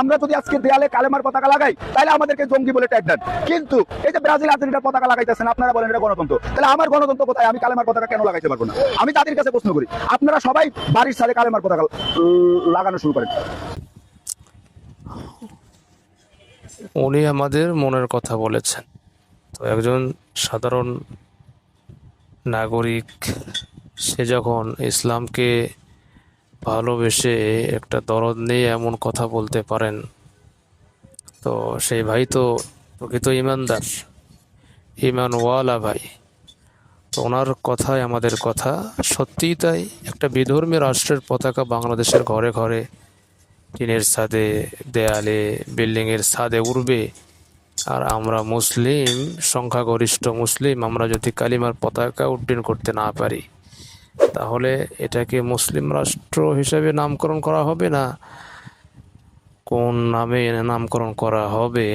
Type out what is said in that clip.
আমরা যদি আজকে দেয়ালে কালেমার পতাকা লাগাই তাহলে আমাদেরকে জঙ্গি বলে ট্যাগ দেন, কিন্তু এই যে ব্রাজিল আর্জেন্টিনার পতাকা লাগাইতেছেন আপনারা বলেন এটা গণতন্ত্র, তাহলে আমার গণতন্ত্র কোথায়? আমি কালেমার পতাকা কেন লাগাইতে পারবো না? আমি তাদের কাছে প্রশ্ন করি, আপনারা সবাই বাড়ির সাথে কালেমার পতাকা লাগানো শুরু করেন। উনি আমাদের মনের কথা বলেছেন। তো একজন সাধারণ নাগরিক, সে যখন ইসলামকে ভালোবেসে একটা দরদ নিয়ে এমন কথা বলতে পারেন, তো সেই ভাই তো প্রকৃত ইমানদার, ইমানওয়ালা ভাই। তো ওনার কথাই আমাদের কথা। সত্যিই তাই, একটা বিধর্মী রাষ্ট্রের পতাকা বাংলাদেশের ঘরে ঘরে, টিনের ছাদে, দেয়ালে, বিল্ডিংয়ের ছাদে উড়বে, আর আমরা মুসলিম, সংখ্যাগরিষ্ঠ মুসলিম, আমরা যদি কালিমার পতাকা উড্ডীন করতে না পারি, তাহলে এটাকে মুসলিম রাষ্ট্র হিসেবে নামকরণ করা হবে না কোন নামে নামকরণ করা হবে?